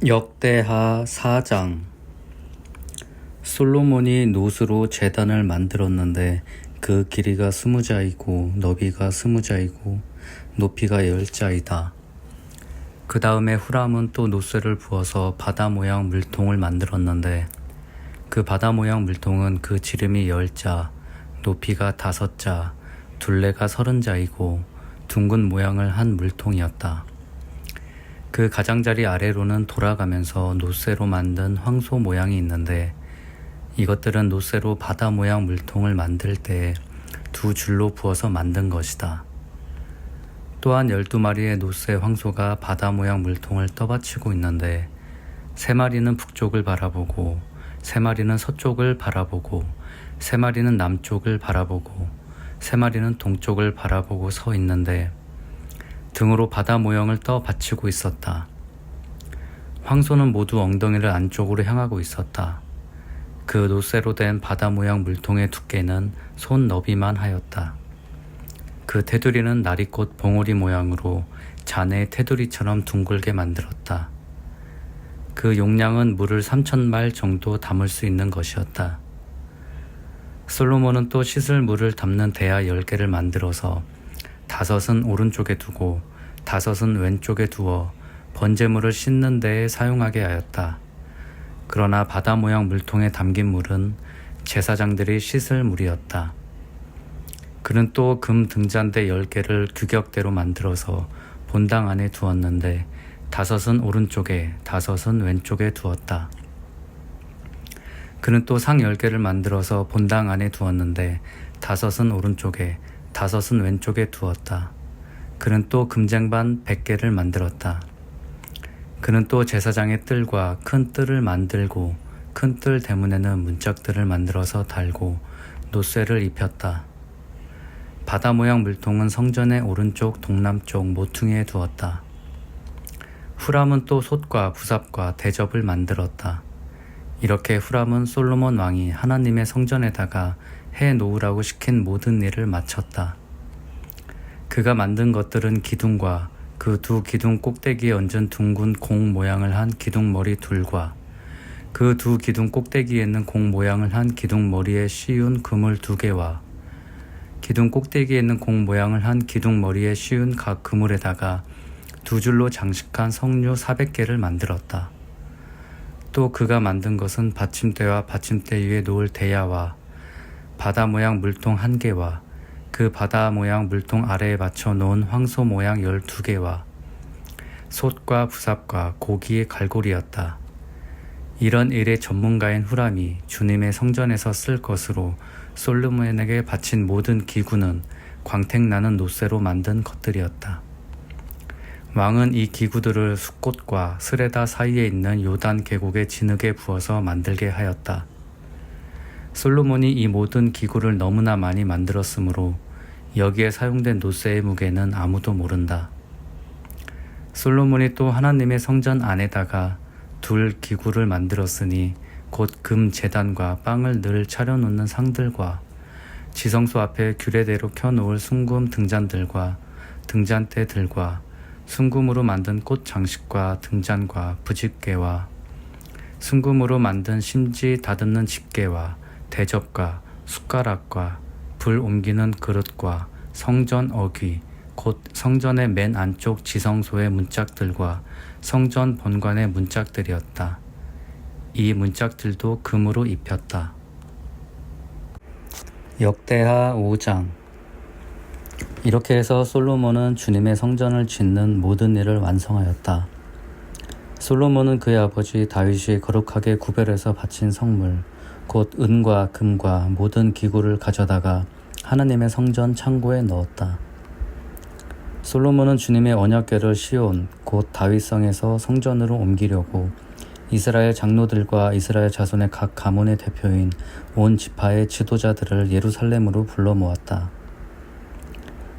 역대하 4장. 솔로몬이 놋으로 제단을 만들었는데 그 길이가 20자이고 너비가 20자이고 높이가 10자이다. 그 다음에 후람은 또 놋쇠를 부어서 바다 모양 물통을 만들었는데 그 바다 모양 물통은 그 지름이 10자, 높이가 5자, 둘레가 30자이고 둥근 모양을 한 물통이었다. 그 가장자리 아래로는 돌아가면서 놋쇠로 만든 황소 모양이 있는데 이것들은 놋쇠로 바다 모양 물통을 만들 때 2줄로 부어서 만든 것이다. 또한 12마리의 놋쇠 황소가 바다 모양 물통을 떠받치고 있는데 3마리는 북쪽을 바라보고 3마리는 서쪽을 바라보고 3마리는 남쪽을 바라보고 3마리는 동쪽을 바라보고 서 있는데 등으로 바다 모형을 떠받치고 있었다. 황소는 모두 엉덩이를 안쪽으로 향하고 있었다. 그 놋쇠로 된 바다 모양 물통의 두께는 손 너비만 하였다. 그 테두리는 나리꽃 봉오리 모양으로 잔의 테두리처럼 둥글게 만들었다. 그 용량은 물을 3,000말 정도 담을 수 있는 것이었다. 솔로몬은 또 씻을 물을 담는 대야 10개를 만들어서 5은 오른쪽에 두고 5은 왼쪽에 두어 번제물을 씻는 데에 사용하게 하였다. 그러나 바다 모양 물통에 담긴 물은 제사장들이 씻을 물이었다. 그는 또 금 등잔대 10개를 규격대로 만들어서 본당 안에 두었는데 5은 오른쪽에 5은 왼쪽에 두었다. 그는 또 상 10개를 만들어서 본당 안에 두었는데 5은 오른쪽에 5은 왼쪽에 두었다. 그는 또 금쟁반 100개를 만들었다. 그는 또 제사장의 뜰과 큰 뜰을 만들고 큰 뜰 대문에는 문짝들을 만들어서 달고 놋쇠를 입혔다. 바다 모양 물통은 성전의 오른쪽 동남쪽 모퉁이에 두었다. 후람은 또 솥과 부삽과 대접을 만들었다. 이렇게 후람은 솔로몬 왕이 하나님의 성전에다가 해 놓으라고 시킨 모든 일을 마쳤다. 그가 만든 것들은 기둥과 그 2 기둥 꼭대기에 얹은 둥근 공 모양을 한 기둥머리 둘과 그 2 기둥 꼭대기에 있는 공 모양을 한 기둥머리에 씌운 그물 2개와 기둥 꼭대기에 있는 공 모양을 한 기둥머리에 씌운 각 그물에다가 2줄로 장식한 석류 400개를 만들었다. 또 그가 만든 것은 받침대와 받침대 위에 놓을 대야와 바다 모양 물통 1개와 그 바다 모양 물통 아래에 받쳐 놓은 황소 모양 12개와 솥과 부삽과 고기의 갈고리였다. 이런 일의 전문가인 후람이 주님의 성전에서 쓸 것으로 솔로몬에게 바친 모든 기구는 광택나는 놋쇠로 만든 것들이었다. 왕은 이 기구들을 숫꽃과 스레다 사이에 있는 요단 계곡의 진흙에 부어서 만들게 하였다. 솔로몬이 이 모든 기구를 너무나 많이 만들었으므로 여기에 사용된 놋쇠의 무게는 아무도 모른다. 솔로몬이 또 하나님의 성전 안에다가 2 기구를 만들었으니 곧 금 제단과 빵을 늘 차려놓는 상들과 지성소 앞에 규례대로 켜놓을 순금 등잔들과 등잔대들과 순금으로 만든 꽃 장식과 등잔과 부집개와 순금으로 만든 심지 다듬는 집게와 대접과 숟가락과 불 옮기는 그릇과 성전 어귀 곧 성전의 맨 안쪽 지성소의 문짝들과 성전 본관의 문짝들이었다. 이 문짝들도 금으로 입혔다. 역대하 5장. 이렇게 해서 솔로몬은 주님의 성전을 짓는 모든 일을 완성하였다. 솔로몬은 그의 아버지 다윗이 거룩하게 구별해서 바친 성물 곧 은과 금과 모든 기구를 가져다가 하나님의 성전 창고에 넣었다. 솔로몬은 주님의 언약궤를 시온 곧 다윗성에서 성전으로 옮기려고 이스라엘 장로들과 이스라엘 자손의 각 가문의 대표인 온 지파의 지도자들을 예루살렘으로 불러 모았다.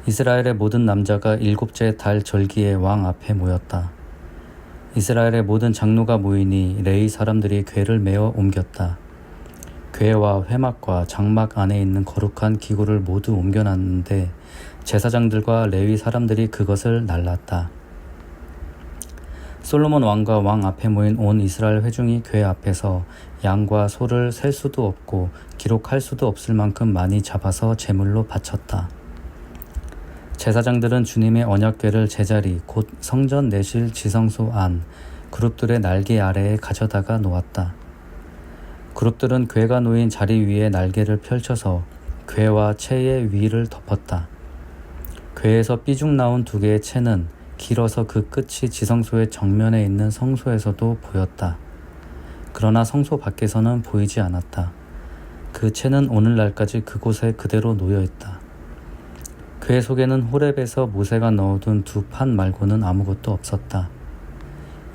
이스라엘의 모든 남자가 7째 달 절기에 왕 앞에 모였다. 이스라엘의 모든 장로가 모이니 레위 사람들이 궤를 메어 옮겼다. 궤와 회막과 장막 안에 있는 거룩한 기구를 모두 옮겨놨는데 제사장들과 레위 사람들이 그것을 날랐다. 솔로몬 왕과 왕 앞에 모인 온 이스라엘 회중이 궤 앞에서 양과 소를 셀 수도 없고 기록할 수도 없을 만큼 많이 잡아서 제물로 바쳤다. 제사장들은 주님의 언약궤를 제자리 곧 성전 내실 지성소 안 그룹들의 날개 아래에 가져다가 놓았다. 그룹들은 궤가 놓인 자리 위에 날개를 펼쳐서 궤와 채의 위를 덮었다. 궤에서 삐죽 나온 두 개의 채는 길어서 그 끝이 지성소의 정면에 있는 성소에서도 보였다. 그러나 성소 밖에서는 보이지 않았다. 그 채는 오늘날까지 그곳에 그대로 놓여있다. 궤 속에는 호렙에서 모세가 넣어둔 두 판 말고는 아무것도 없었다.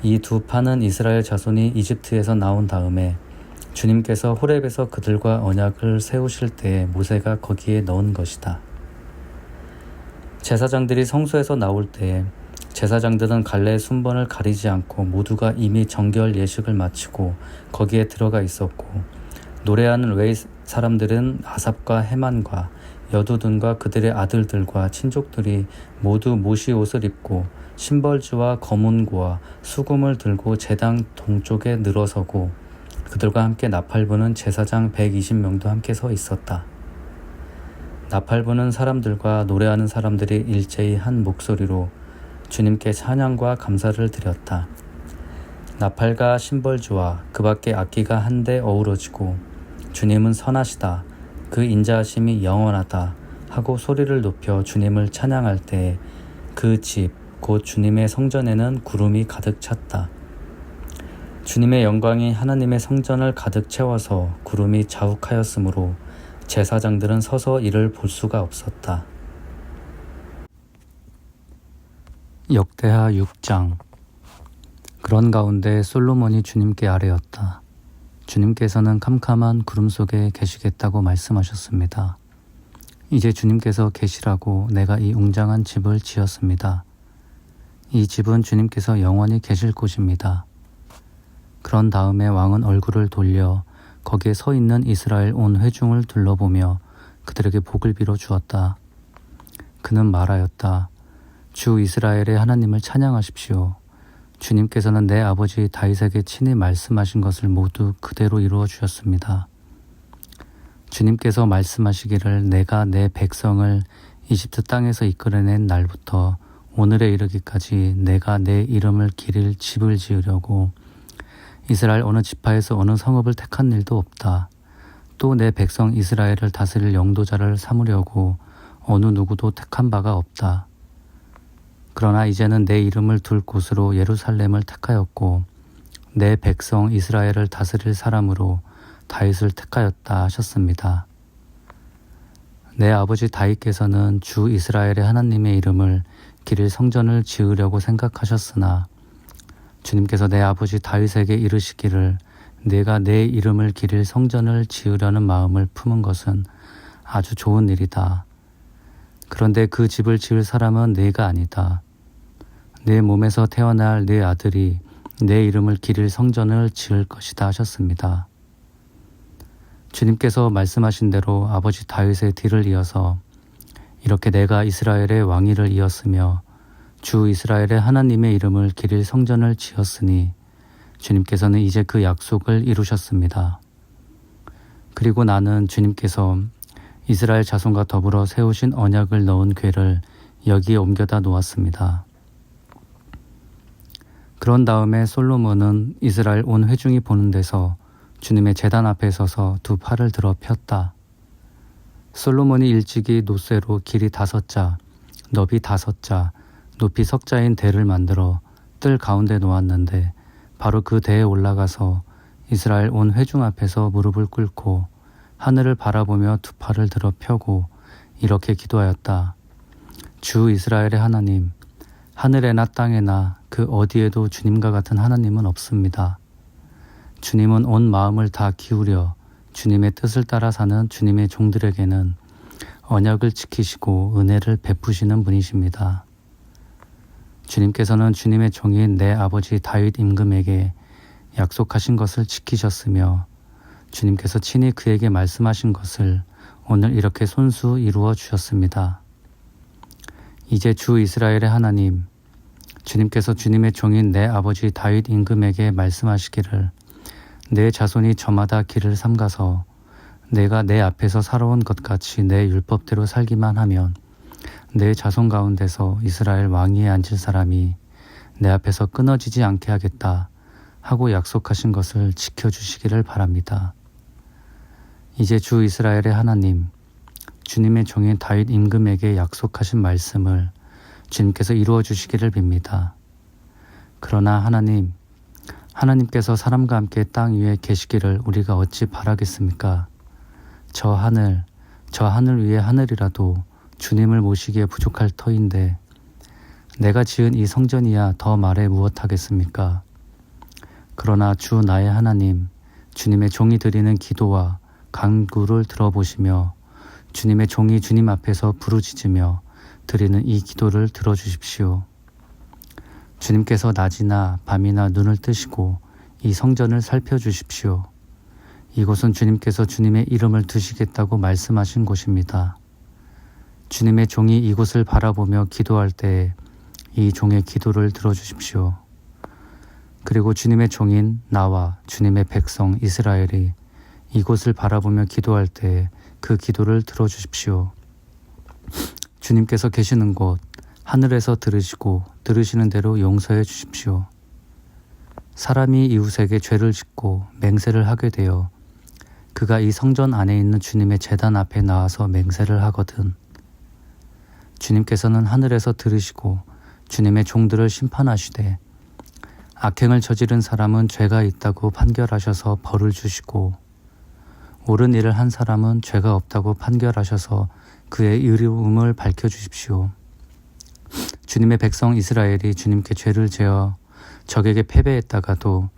이 두 판은 이스라엘 자손이 이집트에서 나온 다음에 주님께서 호렙에서 그들과 언약을 세우실 때에 모세가 거기에 넣은 것이다. 제사장들이 성소에서 나올 때에 제사장들은 갈래의 순번을 가리지 않고 모두가 이미 정결 예식을 마치고 거기에 들어가 있었고 노래하는 외의 사람들은 아삽과 헤만과 여두둔과 그들의 아들들과 친족들이 모두 모시 옷을 입고 심벌주와 거문고와 수금을 들고 제당 동쪽에 늘어서고 그들과 함께 나팔 부는 제사장 120명도 함께 서 있었다. 나팔 부는 사람들과 노래하는 사람들이 일제히 한 목소리로 주님께 찬양과 감사를 드렸다. 나팔과 심벌주와 그 밖에 악기가 한데 어우러지고 주님은 선하시다. 그 인자하심이 영원하다 하고 소리를 높여 주님을 찬양할 때에 그 집 곧 주님의 성전에는 구름이 가득 찼다. 주님의 영광이 하나님의 성전을 가득 채워서 구름이 자욱하였으므로 제사장들은 서서 이를 볼 수가 없었다. 역대하 6장. 그런 가운데 솔로몬이 주님께 아뢰었다. 주님께서는 캄캄한 구름 속에 계시겠다고 말씀하셨습니다. 이제 주님께서 계시라고 내가 이 웅장한 집을 지었습니다. 이 집은 주님께서 영원히 계실 곳입니다. 그런 다음에 왕은 얼굴을 돌려 거기에 서 있는 이스라엘 온 회중을 둘러보며 그들에게 복을 빌어 주었다. 그는 말하였다. 주 이스라엘의 하나님을 찬양하십시오. 주님께서는 내 아버지 다윗에게 친히 말씀하신 것을 모두 그대로 이루어 주셨습니다. 주님께서 말씀하시기를 내가 내 백성을 이집트 땅에서 이끌어낸 날부터 오늘에 이르기까지 내가 내 이름을 기릴 집을 지으려고 이스라엘 어느 지파에서 어느 성읍을 택한 일도 없다. 또 내 백성 이스라엘을 다스릴 영도자를 삼으려고 어느 누구도 택한 바가 없다. 그러나 이제는 내 이름을 둘 곳으로 예루살렘을 택하였고 내 백성 이스라엘을 다스릴 사람으로 다윗을 택하였다 하셨습니다. 내 아버지 다윗께서는 주 이스라엘의 하나님의 이름을 기릴 성전을 지으려고 생각하셨으나 주님께서 내 아버지 다윗에게 이르시기를 내가 내 이름을 기릴 성전을 지으려는 마음을 품은 것은 아주 좋은 일이다. 그런데 그 집을 지을 사람은 네가 아니다. 내 몸에서 태어날 네 아들이 내 이름을 기릴 성전을 지을 것이다 하셨습니다. 주님께서 말씀하신 대로 아버지 다윗의 뒤를 이어서 이렇게 내가 이스라엘의 왕위를 이었으며 주 이스라엘의 하나님의 이름을 기릴 성전을 지었으니 주님께서는 이제 그 약속을 이루셨습니다. 그리고 나는 주님께서 이스라엘 자손과 더불어 세우신 언약을 넣은 궤를 여기에 옮겨다 놓았습니다. 그런 다음에 솔로몬은 이스라엘 온 회중이 보는 데서 주님의 제단 앞에 서서 두 팔을 들어 폈다. 솔로몬이 일찍이 놋쇠로 길이 5자, 너비 5자, 높이 석자인 대를 만들어 뜰 가운데 놓았는데 바로 그 대에 올라가서 이스라엘 온 회중 앞에서 무릎을 꿇고 하늘을 바라보며 두 팔을 들어 펴고 이렇게 기도하였다. 주 이스라엘의 하나님, 하늘에나 땅에나 그 어디에도 주님과 같은 하나님은 없습니다. 주님은 온 마음을 다 기울여 주님의 뜻을 따라 사는 주님의 종들에게는 언약을 지키시고 은혜를 베푸시는 분이십니다. 주님께서는 주님의 종인 내 아버지 다윗 임금에게 약속하신 것을 지키셨으며 주님께서 친히 그에게 말씀하신 것을 오늘 이렇게 손수 이루어 주셨습니다. 이제 주 이스라엘의 하나님, 주님께서 주님의 종인 내 아버지 다윗 임금에게 말씀하시기를 내 자손이 저마다 길을 삼가서 내가 내 앞에서 살아온 것 같이 내 율법대로 살기만 하면 내 자손 가운데서 이스라엘 왕위에 앉을 사람이 내 앞에서 끊어지지 않게 하겠다 하고 약속하신 것을 지켜주시기를 바랍니다. 이제 주 이스라엘의 하나님, 주님의 종인 다윗 임금에게 약속하신 말씀을 주님께서 이루어 주시기를 빕니다. 그러나 하나님께서 사람과 함께 땅 위에 계시기를 우리가 어찌 바라겠습니까? 저 하늘 위에 하늘이라도 주님을 모시기에 부족할 터인데 내가 지은 이 성전이야 더 말해 무엇하겠습니까? 그러나 주 나의 하나님, 주님의 종이 드리는 기도와 간구를 들어보시며 주님의 종이 주님 앞에서 부르짖으며 드리는 이 기도를 들어주십시오. 주님께서 낮이나 밤이나 눈을 뜨시고 이 성전을 살펴주십시오. 이곳은 주님께서 주님의 이름을 두시겠다고 말씀하신 곳입니다. 주님의 종이 이곳을 바라보며 기도할 때에 이 종의 기도를 들어주십시오. 그리고 주님의 종인 나와 주님의 백성 이스라엘이 이곳을 바라보며 기도할 때에 그 기도를 들어주십시오. 주님께서 계시는 곳 하늘에서 들으시고 들으시는 대로 용서해 주십시오. 사람이 이웃에게 죄를 짓고 맹세를 하게 되어 그가 이 성전 안에 있는 주님의 제단 앞에 나와서 맹세를 하거든 주님께서는 하늘에서 들으시고 주님의 종들을 심판하시되 악행을 저지른 사람은 죄가 있다고 판결하셔서 벌을 주시고 옳은 일을 한 사람은 죄가 없다고 판결하셔서 그의 의로움을 밝혀주십시오. 주님의 백성 이스라엘이 주님께 죄를 지어 적에게 패배했다가도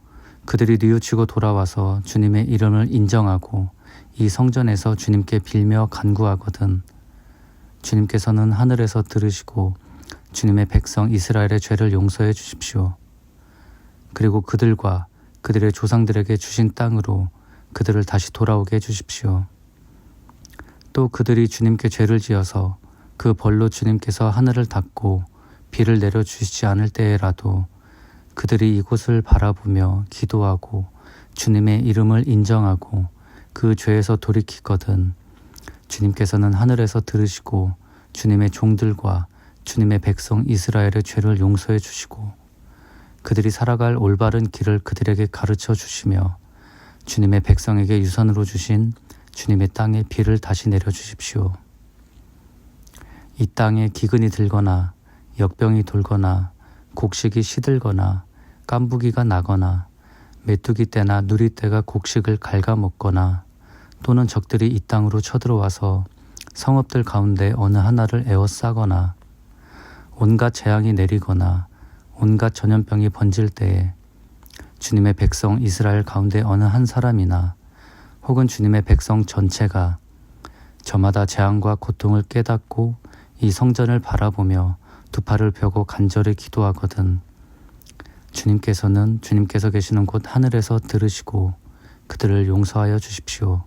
그들이 뉘우치고 돌아와서 주님의 이름을 인정하고 이 성전에서 주님께 빌며 간구하거든 주님께서는 하늘에서 들으시고 주님의 백성 이스라엘의 죄를 용서해 주십시오. 그리고 그들과 그들의 조상들에게 주신 땅으로 그들을 다시 돌아오게 해주십시오. 또 그들이 주님께 죄를 지어서 그 벌로 주님께서 하늘을 닫고 비를 내려주시지 않을 때에라도 그들이 이곳을 바라보며 기도하고 주님의 이름을 인정하고 그 죄에서 돌이키거든 주님께서는 하늘에서 들으시고 주님의 종들과 주님의 백성 이스라엘의 죄를 용서해 주시고 그들이 살아갈 올바른 길을 그들에게 가르쳐 주시며 주님의 백성에게 유산으로 주신 주님의 땅에 비를 다시 내려주십시오. 이 땅에 기근이 들거나 역병이 돌거나 곡식이 시들거나 깐부기가 나거나 메뚜기 떼나 누리 떼가 곡식을 갉아먹거나 또는 적들이 이 땅으로 쳐들어와서 성읍들 가운데 어느 하나를 에워싸거나 온갖 재앙이 내리거나 온갖 전염병이 번질 때에 주님의 백성 이스라엘 가운데 어느 한 사람이나 혹은 주님의 백성 전체가 저마다 재앙과 고통을 깨닫고 이 성전을 바라보며 두 팔을 펴고 간절히 기도하거든 주님께서 계시는 곳 하늘에서 들으시고 그들을 용서하여 주십시오.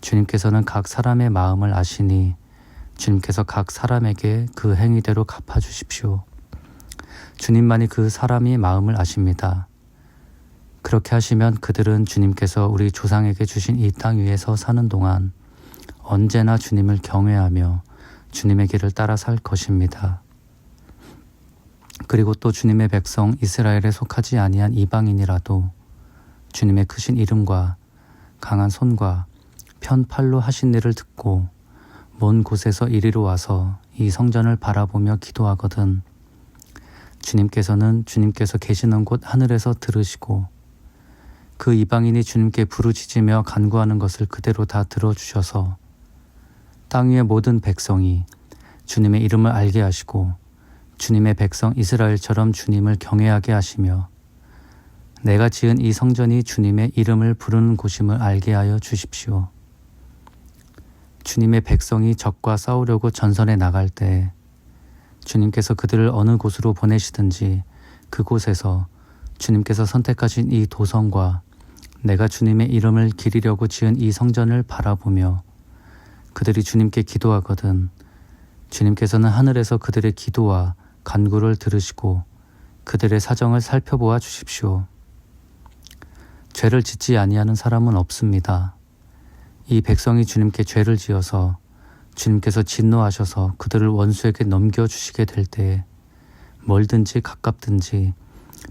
주님께서는 각 사람의 마음을 아시니 주님께서 각 사람에게 그 행위대로 갚아주십시오. 주님만이 그 사람의 마음을 아십니다. 그렇게 하시면 그들은 주님께서 우리 조상에게 주신 이 땅 위에서 사는 동안 언제나 주님을 경외하며 주님의 길을 따라 살 것입니다. 그리고 또 주님의 백성 이스라엘에 속하지 아니한 이방인이라도 주님의 크신 이름과 강한 손과 편 팔로 하신 일을 듣고 먼 곳에서 이리로 와서 이 성전을 바라보며 기도하거든 주님께서 계시는 곳 하늘에서 들으시고 그 이방인이 주님께 부르짖으며 간구하는 것을 그대로 다 들어주셔서 땅 위의 모든 백성이 주님의 이름을 알게 하시고 주님의 백성 이스라엘처럼 주님을 경외하게 하시며 내가 지은 이 성전이 주님의 이름을 부르는 곳임을 알게 하여 주십시오. 주님의 백성이 적과 싸우려고 전선에 나갈 때 주님께서 그들을 어느 곳으로 보내시든지 그곳에서 주님께서 선택하신 이 도성과 내가 주님의 이름을 기리려고 지은 이 성전을 바라보며 그들이 주님께 기도하거든 주님께서는 하늘에서 그들의 기도와 간구를 들으시고 그들의 사정을 살펴보아 주십시오. 죄를 짓지 아니하는 사람은 없습니다. 이 백성이 주님께 죄를 지어서 주님께서 진노하셔서 그들을 원수에게 넘겨주시게 될 때에 멀든지 가깝든지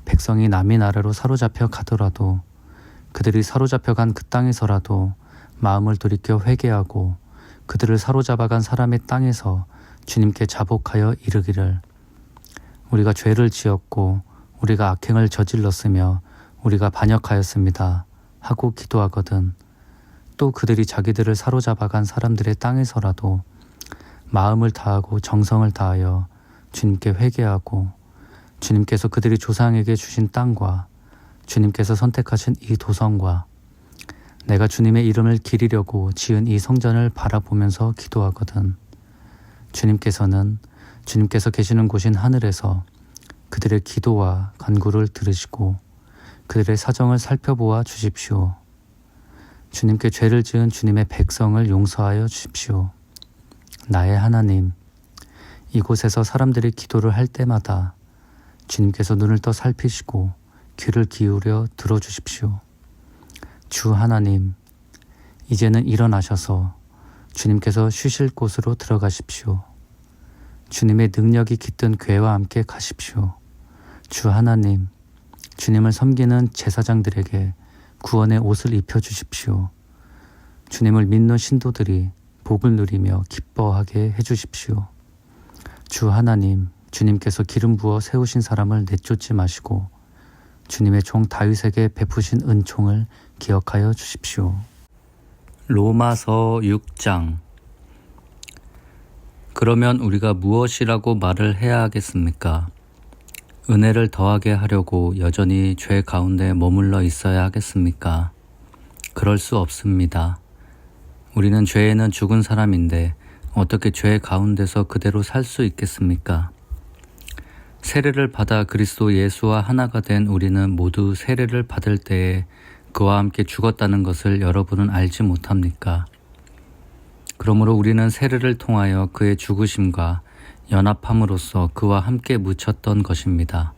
백성이 남의 나라로 사로잡혀 가더라도 그들이 사로잡혀 간 그 땅에서라도 마음을 돌이켜 회개하고 그들을 사로잡아간 사람의 땅에서 주님께 자복하여 이르기를 우리가 죄를 지었고 우리가 악행을 저질렀으며 우리가 반역하였습니다 하고 기도하거든 또 그들이 자기들을 사로잡아간 사람들의 땅에서라도 마음을 다하고 정성을 다하여 주님께 회개하고 주님께서 그들이 조상에게 주신 땅과 주님께서 선택하신 이 도성과 내가 주님의 이름을 기리려고 지은 이 성전을 바라보면서 기도하거든 주님께서 계시는 곳인 하늘에서 그들의 기도와 간구를 들으시고 그들의 사정을 살펴보아 주십시오. 주님께 죄를 지은 주님의 백성을 용서하여 주십시오. 나의 하나님, 이곳에서 사람들이 기도를 할 때마다 주님께서 눈을 떠 살피시고 귀를 기울여 들어주십시오. 주 하나님, 이제는 일어나셔서 주님께서 쉬실 곳으로 들어가십시오. 주님의 능력이 깃든 궤와 함께 가십시오. 주 하나님, 주님을 섬기는 제사장들에게 구원의 옷을 입혀주십시오. 주님을 믿는 신도들이 복을 누리며 기뻐하게 해주십시오. 주 하나님, 주님께서 기름 부어 세우신 사람을 내쫓지 마시고 주님의 종 다윗에게 베푸신 은총을 기억하여 주십시오. 로마서 6장. 그러면 우리가 무엇이라고 말을 해야 하겠습니까? 은혜를 더하게 하려고 여전히 죄 가운데 머물러 있어야 하겠습니까? 그럴 수 없습니다. 우리는 죄에는 죽은 사람인데 어떻게 죄 가운데서 그대로 살 수 있겠습니까? 세례를 받아 그리스도 예수와 하나가 된 우리는 모두 세례를 받을 때에 그와 함께 죽었다는 것을 여러분은 알지 못합니까? 그러므로 우리는 세례를 통하여 그의 죽으심과 연합함으로써 그와 함께 묻혔던 것입니다.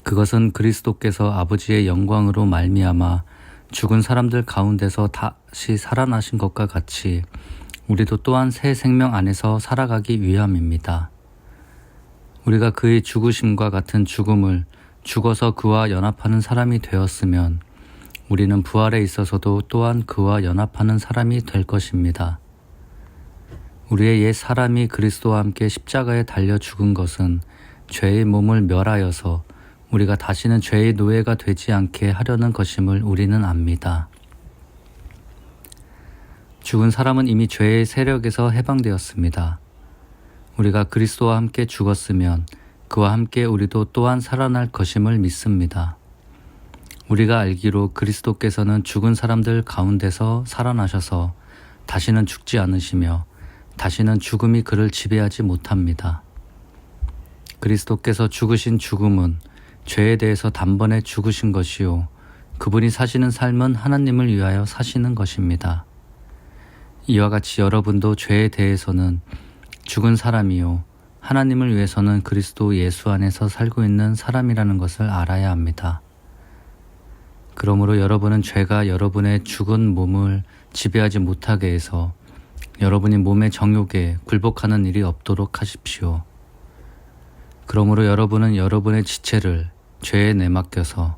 그것은 그리스도께서 아버지의 영광으로 말미암아 죽은 사람들 가운데서 다시 살아나신 것과 같이 우리도 또한 새 생명 안에서 살아가기 위함입니다. 우리가 그의 죽으심과 같은 죽음을 죽어서 그와 연합하는 사람이 되었으면 우리는 부활에 있어서도 또한 그와 연합하는 사람이 될 것입니다. 우리의 옛 사람이 그리스도와 함께 십자가에 달려 죽은 것은 죄의 몸을 멸하여서 우리가 다시는 죄의 노예가 되지 않게 하려는 것임을 우리는 압니다. 죽은 사람은 이미 죄의 세력에서 해방되었습니다. 우리가 그리스도와 함께 죽었으면 그와 함께 우리도 또한 살아날 것임을 믿습니다. 우리가 알기로 그리스도께서는 죽은 사람들 가운데서 살아나셔서 다시는 죽지 않으시며 다시는 죽음이 그를 지배하지 못합니다. 그리스도께서 죽으신 죽음은 죄에 대해서 단번에 죽으신 것이요 그분이 사시는 삶은 하나님을 위하여 사시는 것입니다. 이와 같이 여러분도 죄에 대해서는 죽은 사람이요 하나님을 위해서는 그리스도 예수 안에서 살고 있는 사람이라는 것을 알아야 합니다. 그러므로 여러분은 죄가 여러분의 죽은 몸을 지배하지 못하게 해서 여러분이 몸의 정욕에 굴복하는 일이 없도록 하십시오. 그러므로 여러분은 여러분의 지체를 죄에 내맡겨서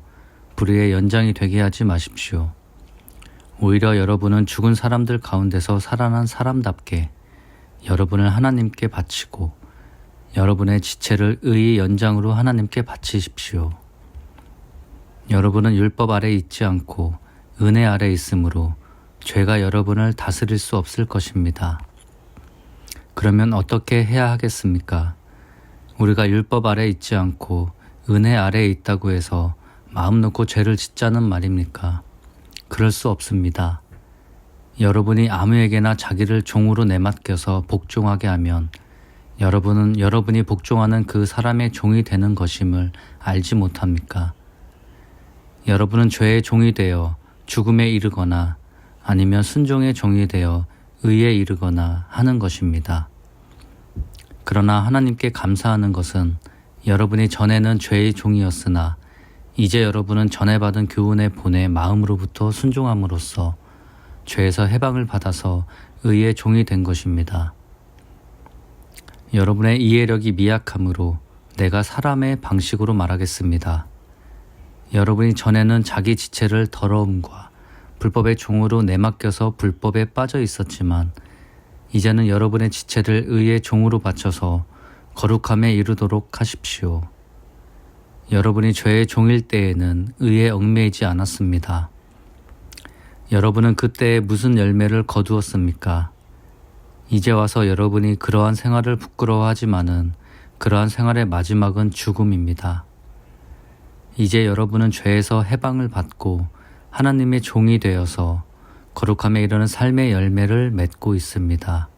불의의 연장이 되게 하지 마십시오. 오히려 여러분은 죽은 사람들 가운데서 살아난 사람답게 여러분을 하나님께 바치고 여러분의 지체를 의의 연장으로 하나님께 바치십시오. 여러분은 율법 아래 있지 않고 은혜 아래 있으므로 죄가 여러분을 다스릴 수 없을 것입니다. 그러면 어떻게 해야 하겠습니까? 우리가 율법 아래 있지 않고 은혜 아래에 있다고 해서 마음 놓고 죄를 짓자는 말입니까? 그럴 수 없습니다. 여러분이 아무에게나 자기를 종으로 내맡겨서 복종하게 하면 여러분은 여러분이 복종하는 그 사람의 종이 되는 것임을 알지 못합니까? 여러분은 죄의 종이 되어 죽음에 이르거나 아니면 순종의 종이 되어 의에 이르거나 하는 것입니다. 그러나 하나님께 감사하는 것은 여러분이 전에는 죄의 종이었으나 이제 여러분은 전에 받은 교훈의 본의 마음으로부터 순종함으로써 죄에서 해방을 받아서 의의 종이 된 것입니다. 여러분의 이해력이 미약함으로 내가 사람의 방식으로 말하겠습니다. 여러분이 전에는 자기 지체를 더러움과 불법의 종으로 내맡겨서 불법에 빠져 있었지만 이제는 여러분의 지체를 의의 종으로 바쳐서 거룩함에 이르도록 하십시오. 여러분이 죄의 종일 때에는 의에 얽매이지 않았습니다. 여러분은 그때에 무슨 열매를 거두었습니까? 이제 와서 여러분이 그러한 생활을 부끄러워하지만은 그러한 생활의 마지막은 죽음입니다. 이제 여러분은 죄에서 해방을 받고 하나님의 종이 되어서 거룩함에 이르는 삶의 열매를 맺고 있습니다.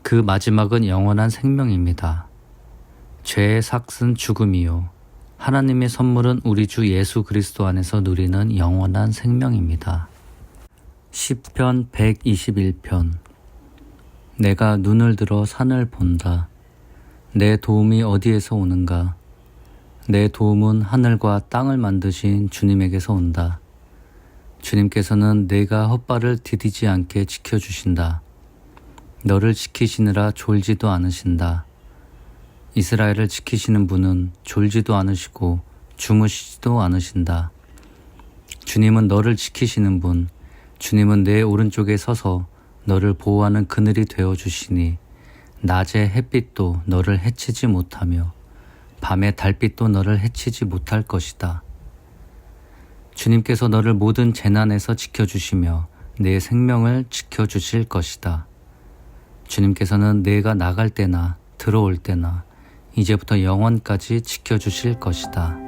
그 마지막은 영원한 생명입니다. 죄의 삭은 죽음이요 하나님의 선물은 우리 주 예수 그리스도 안에서 누리는 영원한 생명입니다. 시편 121편. 내가 눈을 들어 산을 본다. 내 도움이 어디에서 오는가? 내 도움은 하늘과 땅을 만드신 주님에게서 온다. 주님께서는 내가 헛발을 디디지 않게 지켜주신다. 너를 지키시느라 졸지도 않으신다. 이스라엘을 지키시는 분은 졸지도 않으시고 주무시지도 않으신다. 주님은 너를 지키시는 분, 주님은 내 오른쪽에 서서 너를 보호하는 그늘이 되어주시니 낮에 햇빛도 너를 해치지 못하며 밤에 달빛도 너를 해치지 못할 것이다. 주님께서 너를 모든 재난에서 지켜주시며 내 생명을 지켜주실 것이다. 주님께서는 내가 나갈 때나 들어올 때나 이제부터 영원까지 지켜주실 것이다.